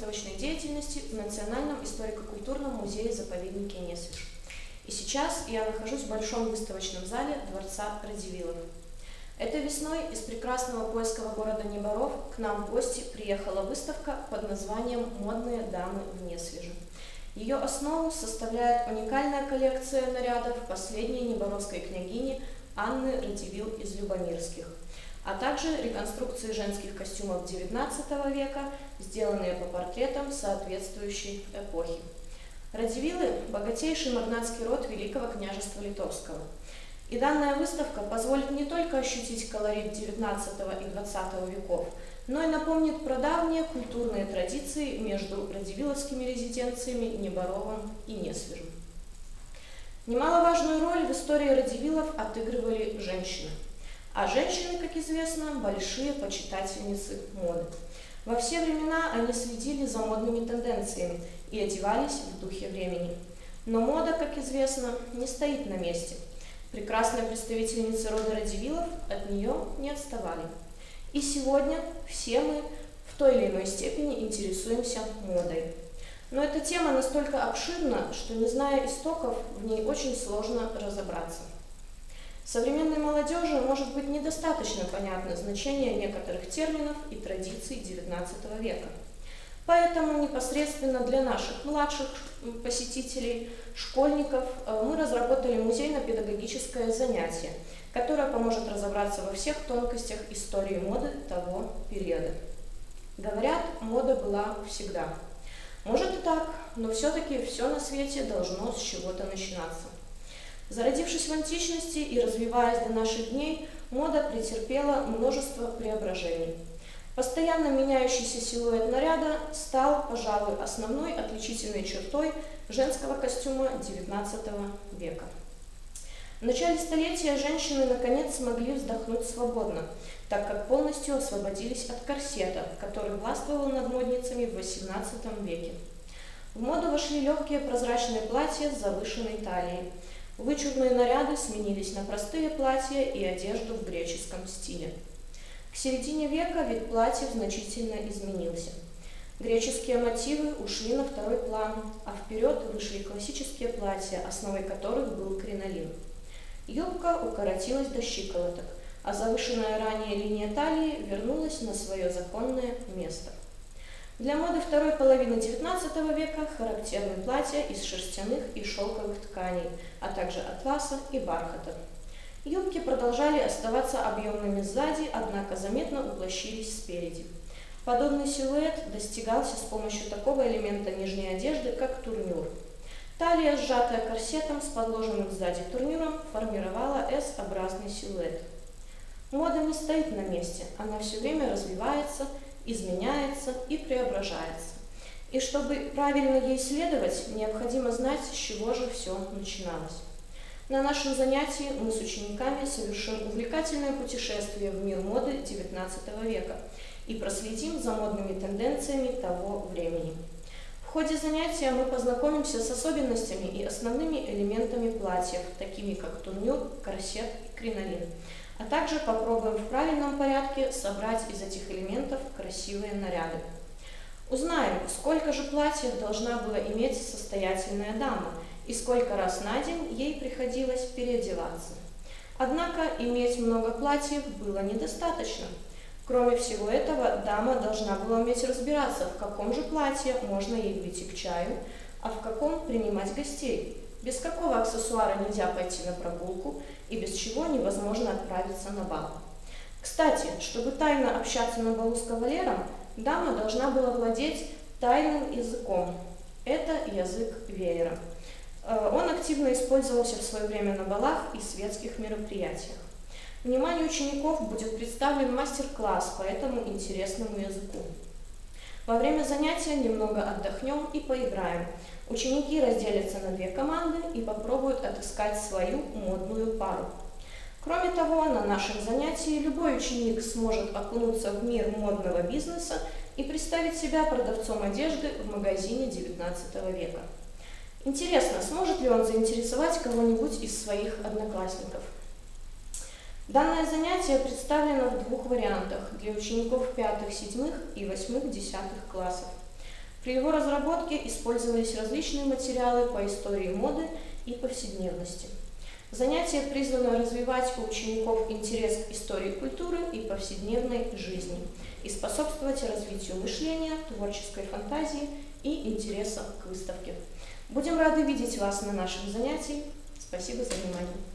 выставочной деятельности в Национальном историко-культурном музее-заповеднике Несвеж. И сейчас я нахожусь в большом выставочном зале Дворца Радзивиллов. Этой весной из прекрасного польского города Неборов к нам в гости приехала выставка под названием «Модные дамы в Несвеже». Ее основу составляет уникальная коллекция нарядов последней неборовской княгини Анны Радзивилл из Любомирских, а также реконструкции женских костюмов XIX века, сделанные по портретам соответствующей эпохи. Радзивиллы – богатейший магнатский род Великого княжества Литовского. И данная выставка позволит не только ощутить колорит XIX и XX веков, но и напомнит про давние культурные традиции между радзивилловскими резиденциями Неборовым и Несвежем. Немаловажную роль в истории Радзивиллов отыгрывали женщины. А женщины, как известно, большие почитательницы моды. Во все времена они следили за модными тенденциями и одевались в духе времени. Но мода, как известно, не стоит на месте. Прекрасные представительницы рода Радзивиллов от нее не отставали. И сегодня все мы в той или иной степени интересуемся модой. Но эта тема настолько обширна, что, не зная истоков, в ней очень сложно разобраться. Современной молодежи может быть недостаточно понятно значение некоторых терминов и традиций XIX века. Поэтому непосредственно для наших младших посетителей, школьников, мы разработали музейно-педагогическое занятие, которое поможет разобраться во всех тонкостях истории моды того периода. Говорят, мода была всегда. Может и так, но все-таки все на свете должно с чего-то начинаться. Зародившись в античности и развиваясь до наших дней, мода претерпела множество преображений. Постоянно меняющийся силуэт наряда стал, пожалуй, основной отличительной чертой женского костюма XIX века. В начале столетия женщины наконец смогли вздохнуть свободно, так как полностью освободились от корсета, который властвовал над модницами в XVIII веке. В моду вошли легкие прозрачные платья с завышенной талией. Вычурные наряды сменились на простые платья и одежду в греческом стиле. К середине века вид платьев значительно изменился. Греческие мотивы ушли на второй план, а вперед вышли классические платья, основой которых был кринолин. Юбка укоротилась до щиколоток, а завышенная ранее линия талии вернулась на свое законное место. Для моды второй половины XIX века характерны платья из шерстяных и шелковых тканей, а также атласа и бархата. Юбки продолжали оставаться объемными сзади, однако заметно уплощились спереди. Подобный силуэт достигался с помощью такого элемента нижней одежды, как турнюр. Талия, сжатая корсетом с подложенным сзади турнюром, формировала S-образный силуэт. Мода не стоит на месте, она все время развивается, изменяется и преображается. И чтобы правильно ей следовать, необходимо знать, с чего же все начиналось. На нашем занятии мы с учениками совершим увлекательное путешествие в мир моды XIX века и проследим за модными тенденциями того времени. В ходе занятия мы познакомимся с особенностями и основными элементами платьев, такими как турнюр, корсет и кринолин, а также попробуем в правильном порядке собрать из этих элементов красивые наряды. Узнаем, сколько же платьев должна была иметь состоятельная дама и сколько раз на день ей приходилось переодеваться. Однако иметь много платьев было недостаточно. Кроме всего этого, дама должна была уметь разбираться, в каком же платье можно ей выйти к чаю, а в каком принимать гостей. Без какого аксессуара нельзя пойти на прогулку и без чего невозможно отправиться на бал. Кстати, чтобы тайно общаться на балу с кавалером, дама должна была владеть тайным языком. Это язык веера. Он активно использовался в свое время на балах и светских мероприятиях. Вниманию учеников будет представлен мастер-класс по этому интересному языку. Во время занятия немного отдохнем и поиграем. Ученики разделятся на две команды и попробуют отыскать свою модную пару. Кроме того, на нашем занятии любой ученик сможет окунуться в мир модного бизнеса и представить себя продавцом одежды в магазине XIX века. Интересно, сможет ли он заинтересовать кого-нибудь из своих одноклассников? Данное занятие представлено в двух вариантах для учеников 5, 7 и 8, 10 классов. При его разработке использовались различные материалы по истории моды и повседневности. Занятие призвано развивать у учеников интерес к истории культуры и повседневной жизни и способствовать развитию мышления, творческой фантазии и интереса к выставке. Будем рады видеть вас на нашем занятии. Спасибо за внимание.